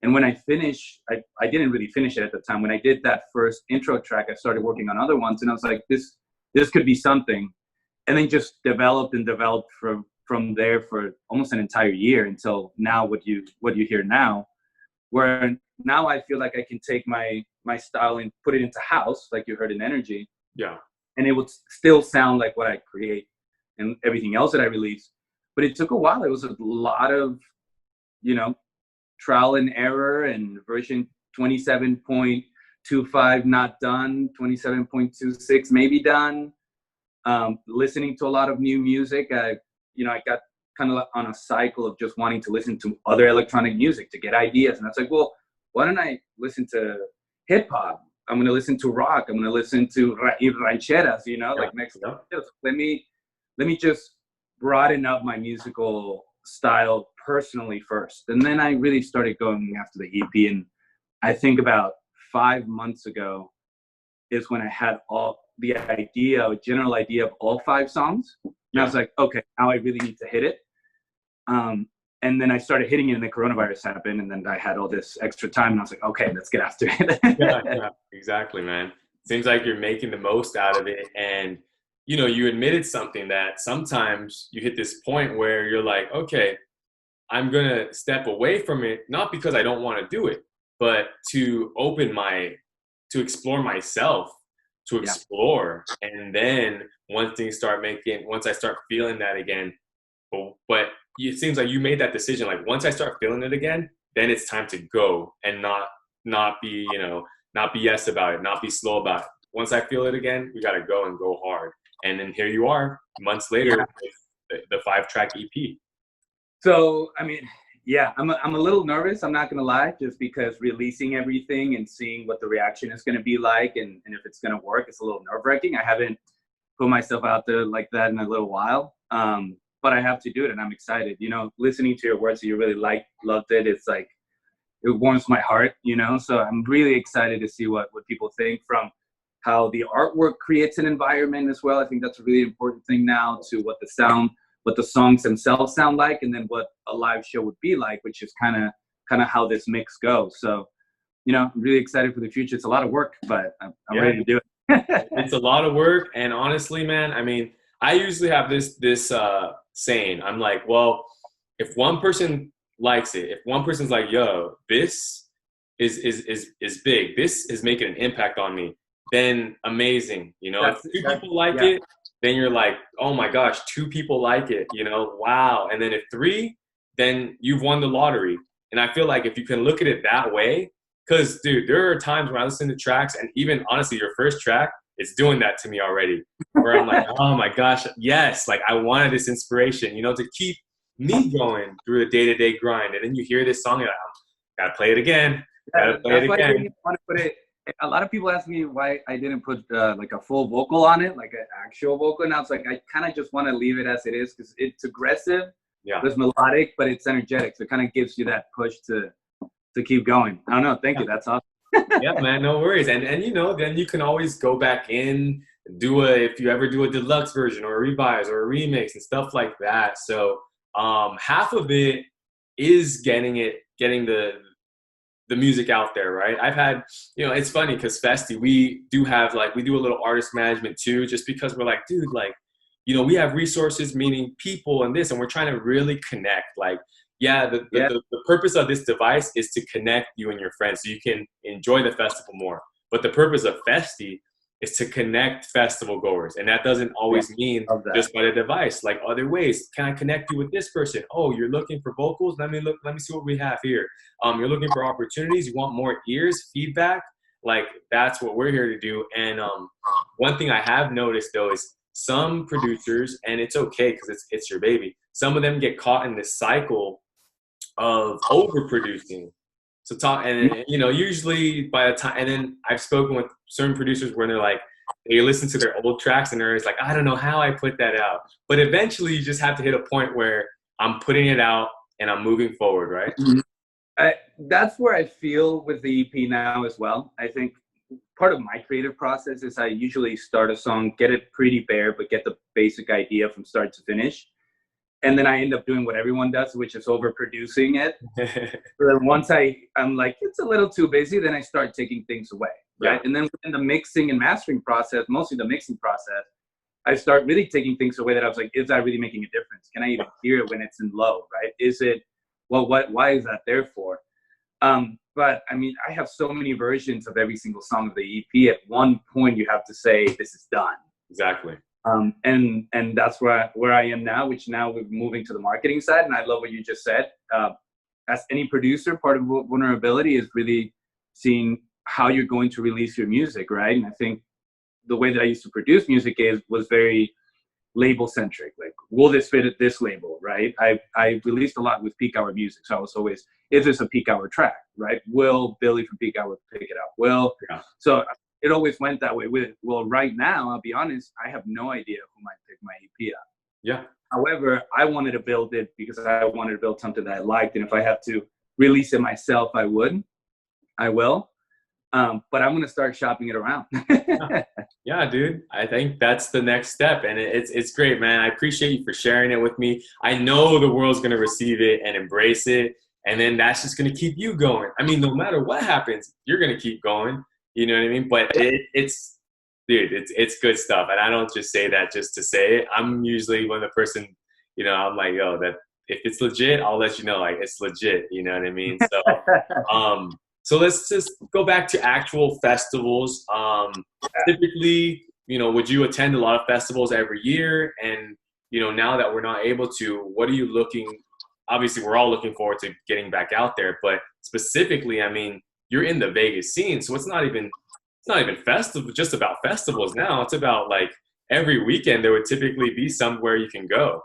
And when I finished, I didn't really finish it at the time. When I did that first intro track, I started working on other ones and I was like, this could be something. And then just developed from there for almost an entire year until now what you hear now, where now I feel like I can take my style and put it into house, like you heard in Energy. Yeah. And it would still sound like what I create and everything else that I release. But it took a while. It was a lot of, trial and error, and version 27.25 not done, 27.26 maybe done. Listening to a lot of new music. I got kind of on a cycle of just wanting to listen to other electronic music to get ideas. And I was like, well, why don't I listen to hip hop? I'm going to listen to rock. I'm going to listen to rancheras, like Mexico. Yeah. Let me just broaden up my musical style personally first. And then I really started going after the EP. And I think about 5 months ago is when I had a general idea of all 5 songs. And I was like, okay, now I really need to hit it. And then I started hitting it and the coronavirus happened. And then I had all this extra time and I was like, okay, let's get after it. Yeah, exactly, man. Seems like you're making the most out of it. And, you admitted something that sometimes you hit this point where you're like, okay, I'm going to step away from it, not because I don't want to do it, but to explore myself, to explore. Yeah. And then once I start feeling that again, but it seems like you made that decision. Like once I start feeling it again, then it's time to go and not be BS about it, not be slow about it. Once I feel it again, we got to go and go hard. And then here you are months later with the 5-track EP. So, I mean, yeah, I'm a little nervous. I'm not going to lie, just because releasing everything and seeing what the reaction is going to be like and if it's going to work, it's a little nerve-wracking. I haven't put myself out there like that in a little while, but I have to do it, and I'm excited. Listening to your words that you really loved it. It's like, it warms my heart, So I'm really excited to see what people think, from how the artwork creates an environment as well. I think that's a really important thing now, to what the songs themselves sound like, and then what a live show would be like, which is kind of how this mix goes. So, I'm really excited for the future. It's a lot of work, but I'm ready to do it. It's a lot of work. And honestly, man, I mean, I usually have this saying, I'm like, well, if one person likes it, if one person's like, yo, this is big, this is making an impact on me, then amazing. If 2 people like it, then you're like, oh my gosh, 2 people like it, wow. And then if 3, then you've won the lottery. And I feel like if you can look at it that way, because dude, there are times when I listen to tracks, and even honestly, your first track is doing that to me already, where I'm like, oh my gosh, yes, like I wanted this inspiration, to keep me going through the day-to-day grind. And then you hear this song and gotta play it again. Gotta play it again. I didn't want to put it. A lot of people ask me why I didn't put like a full vocal on it, like an actual vocal. And I was like, I kind of just want to leave it as it is, because it's aggressive. Yeah. It's melodic, but it's energetic. So it kind of gives you that push to keep going. I don't know. Thank you. That's awesome. Yeah, man. No worries. And then you can always go back in, if you ever do a deluxe version or a revise or a remix and stuff like that. So half of it is getting the the music out there, right? I've had, it's funny because Festi, we do a little artist management too, just because we're like, dude, like, we have resources, meaning people and this, and we're trying to really connect. Like, yeah, the purpose of this device is to connect you and your friends so you can enjoy the festival more. But the purpose of Festi is to connect festival goers. And that doesn't always mean just by the device, like other ways. Can I connect you with this person? Oh, you're looking for vocals? Let me see what we have here. You're looking for opportunities. You want more ears, feedback? Like, that's what we're here to do. And one thing I have noticed though is some producers, and it's okay because it's your baby, some of them get caught in this cycle of overproducing. So usually by the time, and then I've spoken with certain producers where they're like, they listen to their old tracks and they're just like, I don't know how I put that out. But eventually you just have to hit a point where I'm putting it out and I'm moving forward, right? Mm-hmm. That's where I feel with the EP now as well. I think part of my creative process is I usually start a song, get it pretty bare, but get the basic idea from start to finish. And then I end up doing what everyone does, which is overproducing it. So then once I'm like, it's a little too busy, then I start taking things away, right? Yeah. And then in the mixing and mastering process, mostly the mixing process, I start really taking things away that I was like, is that really making a difference? Can I even hear it when it's in low, right? Is it, why is that there for? But I mean, I have so many versions of every single song of the EP. At one point, you have to say, this is done. Exactly. And that's where I am now, which now we're moving to the marketing side. And I love what you just said. As any producer, part of vulnerability is really seeing how you're going to release your music, right? And I think the way that I used to produce music was very label centric. Like, will this fit at this label, right? I released a lot with Peak Hour music. So I was always, is this a Peak Hour track, right? Will Billy from Peak Hour pick it up? So it always went that way. Right now, I'll be honest, I have no idea who might pick my EP up. Yeah. However, I wanted to build it because I wanted to build something that I liked. And if I have to release it myself, I will. But I'm going to start shopping it around. Yeah, dude. I think that's the next step. And it's great, man. I appreciate you for sharing it with me. I know the world's going to receive it and embrace it. And then that's just going to keep you going. I mean, no matter what happens, you're going to keep going. You know what I mean? But it's good stuff. And I don't just say that just to say it. I'm usually when the person, I'm like, yo, that if it's legit, I'll let you know, like, it's legit. You know what I mean? So, so let's just go back to actual festivals. Typically, would you attend a lot of festivals every year? And, now that we're not able to, what are you obviously we're all looking forward to getting back out there, but specifically, I mean, you're in the Vegas scene, so it's not even just about festivals now. It's about like every weekend there would typically be somewhere you can go.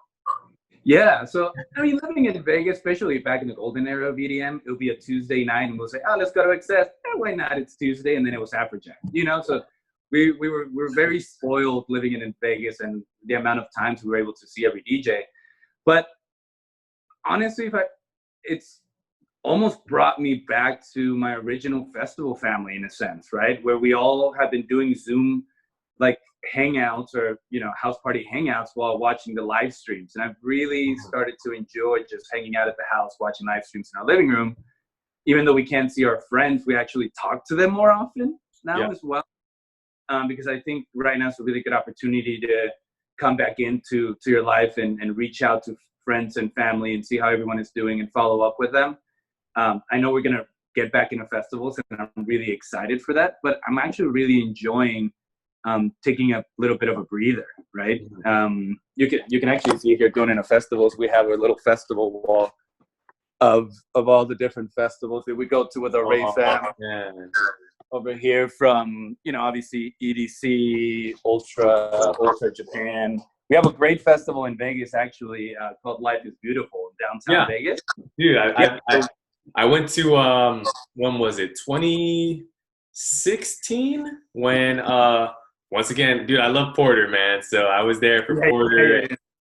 Yeah, so I mean, living in Vegas, especially back in the golden era of EDM, it would be a Tuesday night, and we'll say, "Oh, let's go to Excess." Why not? It's Tuesday, and then it was Afrojack. So we were very spoiled living in Vegas and the amount of times we were able to see every DJ. But honestly, it's almost brought me back to my original festival family in a sense, right? Where we all have been doing Zoom like hangouts or, house party hangouts while watching the live streams. And I've really started to enjoy just hanging out at the house, watching live streams in our living room. Even though we can't see our friends, we actually talk to them more often now as well. Because I think right now it's a really good opportunity to come back into your life and reach out to friends and family and see how everyone is doing and follow up with them. I know we're going to get back into festivals and I'm really excited for that, but I'm actually really enjoying taking a little bit of a breather, right? You can actually see here going into festivals, we have a little festival wall of all the different festivals that we go to with our Ray Fam. Over here from, obviously EDC, Ultra Japan. We have a great festival in Vegas, actually, called Life is Beautiful in downtown Vegas. Dude, I went to, when was it, 2016? When, once again, dude, I love Porter, man. So I was there for Porter,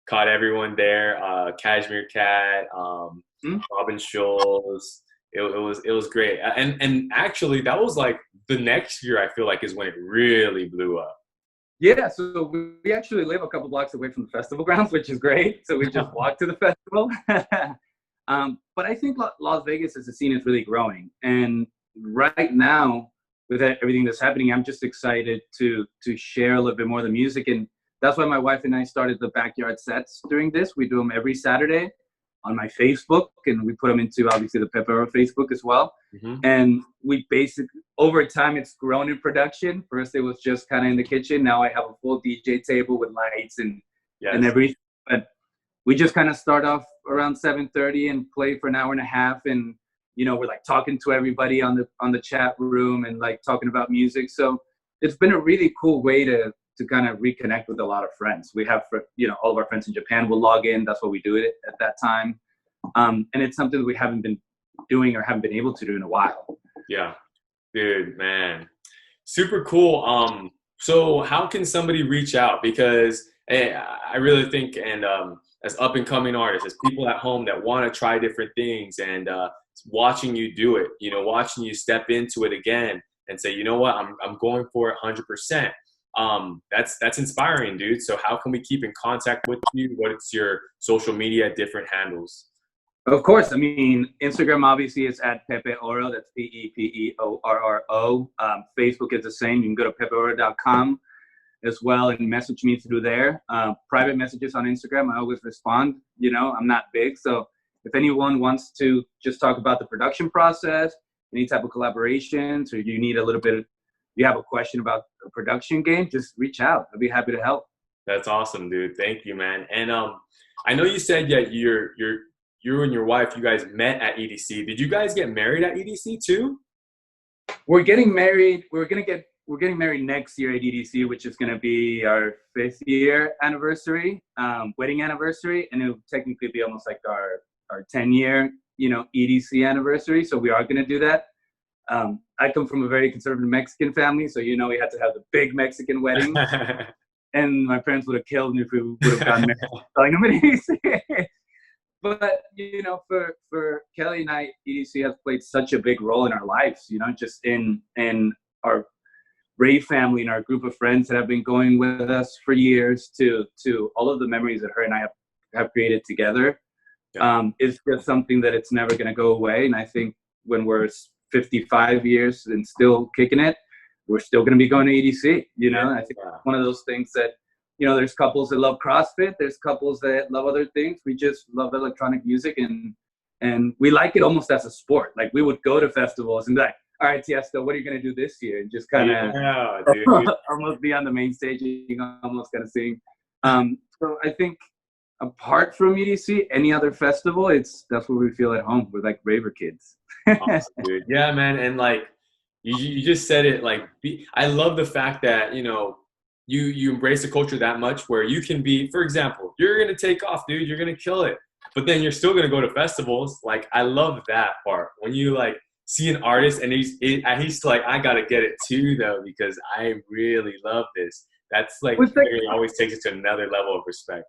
caught everyone there, Cashmere Cat, Robin Schulz. It was great. And actually, that was like the next year, I feel like, is when it really blew up. Yeah, so we actually live a couple blocks away from the festival grounds, which is great. So we just walk to the festival. But I think Las Vegas as a scene is really growing. And right now, with everything that's happening, I'm just excited to share a little bit more of the music. And that's why my wife and I started the backyard sets during this. We do them every Saturday on my Facebook, and we put them into, obviously, the Pepe Orro Facebook as well. Mm-hmm. And we basically, over time, it's grown in production. First, it was just kind of in the kitchen. Now I have a full DJ table with lights and everything. But we just kind of start off around 7:30 and play for an hour and a half. And, you know, we're like talking to everybody on the chat room and like talking about music. So it's been a really cool way to kind of reconnect with a lot of friends. We have, you know, all of our friends in Japan will log in. That's what we do it at that time. And it's something that we haven't been doing or haven't been able to do in a while. Yeah, dude, man, super cool. So how can somebody reach out? Because I really think, and as up and coming artists, as people at home that want to try different things, and watching you do it, you know, watching you step into it again and say, you know what, I'm going for it 100%. That's inspiring, dude. So how can we keep in contact with you? What's your social media different handles? Of course. I mean, Instagram obviously is at Pepe Orro. That's PepeOrro. Facebook is the same. You can go to pepeorro.com as well and message me through there. Private messages on Instagram, I always respond. You know, I'm not big. So if anyone wants to just talk about the production process, any type of collaborations, or you need a little bit of, you have a question about a production game, just reach out. I'll be happy to help. That's awesome, dude. Thank you, man. And I know you said that you and your wife, you guys met at EDC. Did you guys get married at EDC too? We're getting married. We're getting married next year at EDC, which is going to be our 5th year anniversary, wedding anniversary, and it'll technically be almost like our 10-year, you know, EDC anniversary. So we are going to do that. I come from a very conservative Mexican family, so you know we had to have the big Mexican wedding. And my parents would have killed me if we would have gotten married telling them at EDC. But, you know, for Kelly and I, EDC has played such a big role in our lives, you know, just in our Ray family and our group of friends that have been going with us for years to all of the memories that her and I have created together. Yeah. It's just something that it's never going to go away. And I think when we're 55 years and still kicking it, we're still going to be going to EDC, you know. Yeah. I think it's one of those things that, you know, there's couples that love CrossFit, there's couples that love other things. We just love electronic music, and we like it almost as a sport. Like, we would go to festivals and be like, all right, Tiesto, what are you going to do this year? And just kind of almost be on the main stage, almost kind of sing. So I think apart from EDC, any other festival, that's where we feel at home. We're like raver kids. Awesome, dude. Yeah, man. And like, you just said it, like, I love the fact that, you know, you embrace the culture that much where you can be, for example, you're going to take off, dude, you're going to kill it, but then you're still going to go to festivals. Like, I love that part when you like see an artist and he's like, I got to get it too though, because I really love this. That's like, it always takes it to another level of respect.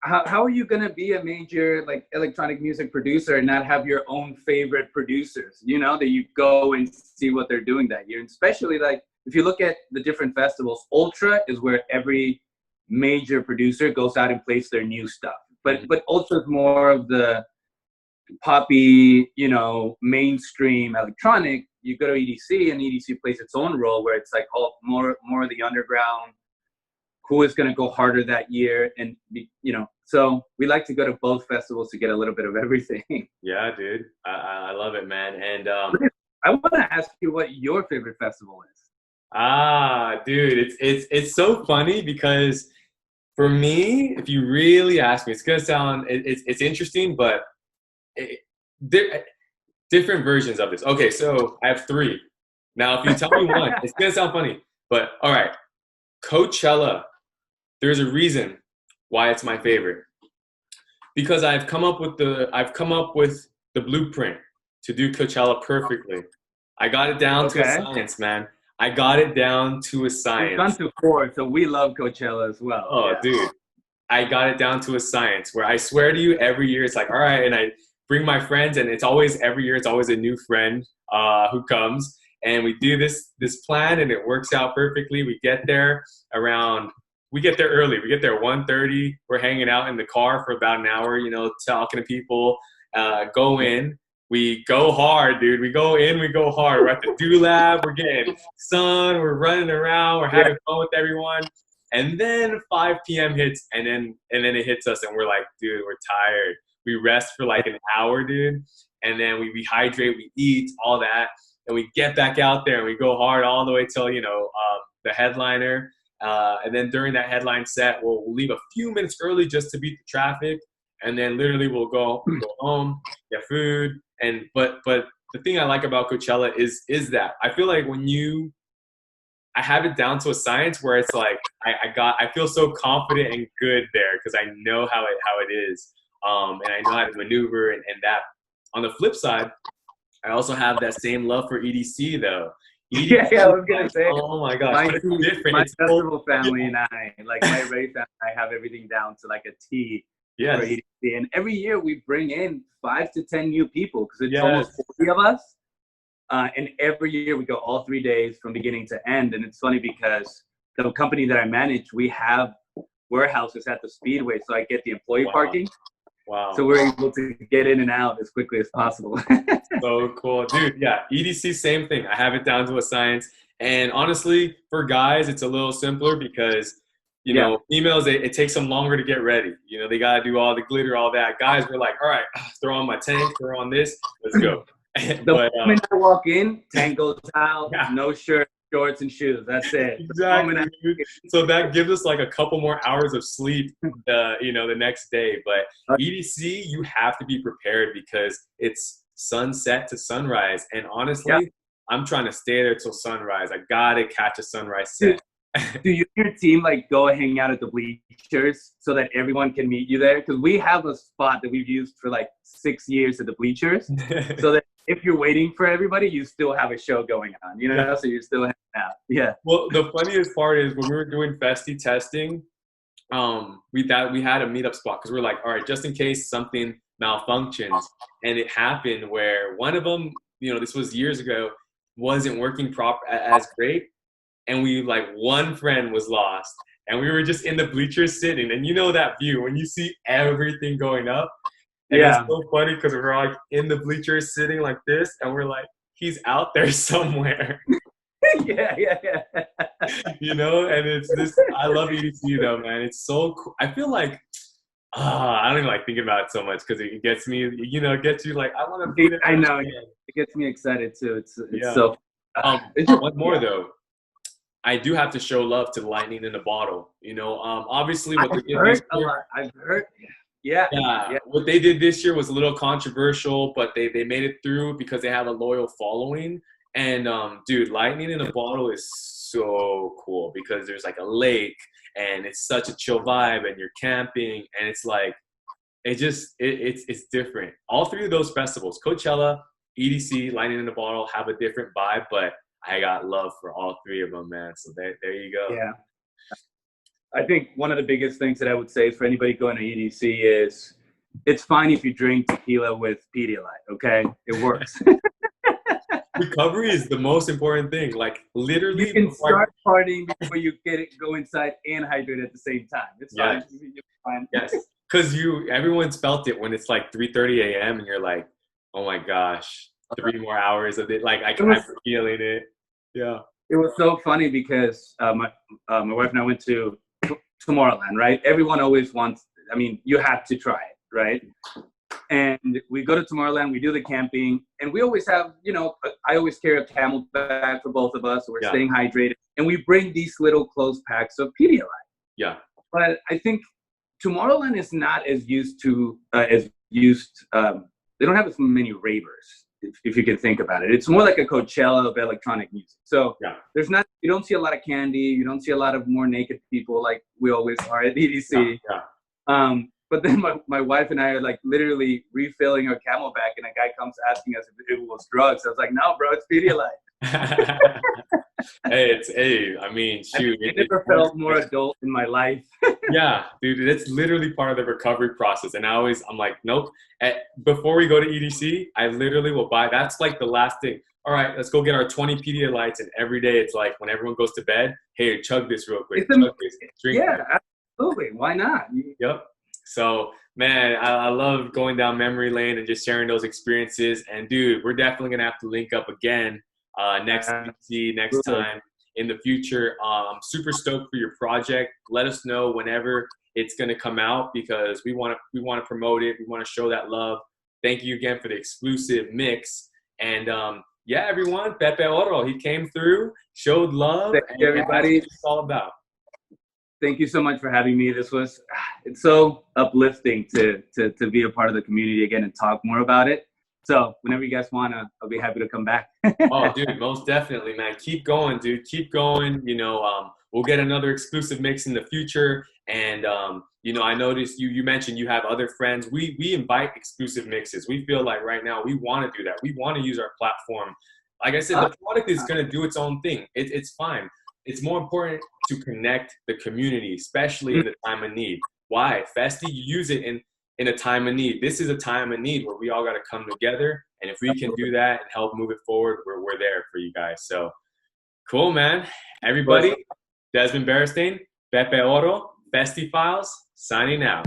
How are you going to be a major like electronic music producer and not have your own favorite producers, you know, that you go and see what they're doing that year? And especially like, if you look at the different festivals, Ultra is where every major producer goes out and plays their new stuff. But Ultra is more of the poppy, you know, mainstream electronic. You go to EDC and EDC plays its own role where it's like all more of the underground, who is going to go harder that year. And, you know, so we like to go to both festivals to get a little bit of everything. Yeah, dude. I love it, man. And I want to ask you what your favorite festival is. Dude, it's so funny because for me, if you really ask me, it's gonna sound it's interesting, but different versions of this. Okay, so I have 3. Now, if you tell me one, it's gonna sound funny, but all right, Coachella. There's a reason why it's my favorite, because I've come up with the blueprint to do Coachella perfectly. I got it down to a science, man. I got it down to a science. We've gone to 4, so we love Coachella as well. Oh, yeah. Dude. I got it down to a science where I swear to you, every year it's like, all right, and I bring my friends, and every year it's always a new friend who comes, and we do this plan, and it works out perfectly. We get there early. We get there 1:30. We're hanging out in the car for about an hour, you know, talking to people. go in. We go hard, dude. We go in, we go hard. We're at the Do Lab. We're getting sun. We're running around. We're having fun with everyone. And then 5 p.m. hits, and then it hits us, and we're like, dude, we're tired. We rest for like an hour, dude. And then we hydrate, we eat, all that. And we get back out there, and we go hard all the way till, the headliner. And then during that headline set, we'll leave a few minutes early just to beat the traffic. And then literally we'll go home, get food. But the thing I like about Coachella is that I feel like I have it down to a science where it's like I feel so confident and good there because I know how it is, and I know how to maneuver and that. On the flip side, I also have that same love for EDC though. EDC, yeah, I was gonna say. Oh my gosh, it's different. My festival family and I, like my race family, I have everything down to like a T. Yes. For EDC. And every year we bring in 5 to 10 new people because it's almost 40 of us. And every year we go all 3 days from beginning to end. And it's funny because the company that I manage, we have warehouses at the Speedway, so I get the employee parking. Wow. So we're able to get in and out as quickly as possible. So cool. Dude, yeah, EDC, same thing. I have it down to a science. And honestly, for guys, it's a little simpler because females, it takes them longer to get ready. They got to do all the glitter, all that. Guys, we're like, all right, throw on my tank, throw on this, let's go. The moment I walk in, tank goes out, no shirt, shorts, and shoes. That's it. Exactly. So that gives us like a couple more hours of sleep, the next day. But EDC, you have to be prepared because it's sunset to sunrise. And honestly, I'm trying to stay there till sunrise. I got to catch a sunrise set. Do you and your team like go hang out at the bleachers so that everyone can meet you there? Because we have a spot that we've used for like 6 years at the bleachers, so that if you're waiting for everybody, you still have a show going on. So you're still hanging out. Yeah. Well, the funniest part is when we were doing Festiie testing, we had a meetup spot because we're like, all right, just in case something malfunctions, and it happened where one of them, this was years ago, wasn't working as great. And one friend was lost, and we were just in the bleachers sitting, and that view when you see everything going up. And it's so funny because we're like in the bleachers sitting like this, and we're like, he's out there somewhere. Yeah. And it's this. I love EDC though, man. It's so cool. I feel like I don't even like thinking about it so much because it gets me. It gets you like I want to be there. I know. It gets me excited too. It's so. One more though. I do have to show love to Lightning in a Bottle. Obviously what I've heard. Yeah. What they did this year was a little controversial, but they made it through because they have a loyal following. And dude, Lightning in a Bottle is so cool because there's like a lake and it's such a chill vibe and you're camping and it's like it's different. All 3 of those festivals, Coachella, EDC, Lightning in a Bottle, have a different vibe, but I got love for all 3 of them, man. So there you go. Yeah. I think one of the biggest things that I would say for anybody going to EDC is it's fine if you drink tequila with Pedialyte, okay? It works. Recovery is the most important thing. Like literally, you can start partying before you go inside and hydrate at the same time. It's fine. You're fine. Yes, because everyone's felt it when it's like 3:30 a.m. and you're like, oh my gosh, 3 more hours of it. Like I'm feeling it. Yeah. It was so funny because my wife and I went to Tomorrowland, right? Everyone always wants. I mean, you have to try it, right? And we go to Tomorrowland, we do the camping, and we always have, I always carry a camel bag for both of us, so we're staying hydrated, and we bring these little closed packs of Pedialyte. Yeah. But I think Tomorrowland is not as used to, they don't have as many ravers, if you can think about it. It's more like a Coachella of electronic music. So you don't see a lot of candy, you don't see a lot of more naked people like we always are at EDC. Yeah. But then my wife and I are like literally refilling our Camelback, and a guy comes asking us if it was drugs. I was like, no, bro, it's Pedialyte. I mean, shoot. I never felt more adult in my life. Yeah, dude, it's literally part of the recovery process. And I'm like, nope. Before we go to EDC, I literally will buy. That's like the last thing. All right, let's go get our 20 Pedialytes. And every day it's like when everyone goes to bed, hey, chug this real quick. Chug this, drink this. Absolutely. Why not? Yep. So Man, I love going down memory lane and just sharing those experiences. And dude, we're definitely gonna have to link up again next EDC, next Absolutely. time in the future. I'm super stoked for your project. Let us know whenever it's gonna come out because we wanna promote it. We want to show that love. Thank you again for the exclusive mix. And yeah, everyone, Pepe Orro, he came through, showed love, Thank you, and that's everybody. what it's all about. Thank you so much for having me. It's so uplifting to be a part of the community again and talk more about it. So whenever you guys wanna, I'll be happy to come back. Oh, dude, most definitely, man. Keep going, dude. Keep going. We'll get another exclusive mix in the future. And I noticed you mentioned you have other friends. We invite exclusive mixes. We feel like right now we want to do that. We want to use our platform. Like I said, the product is going to do its own thing. It's fine. It's more important to connect the community, especially in the time of need. Why? Festi, you use it in a time of need. This is a time of need where we all got to come together. And if we can do that and help move it forward, we're there for you guys. So cool, man. Everybody, Desmond Beristain, Pepe Orro, Festi Files, signing out.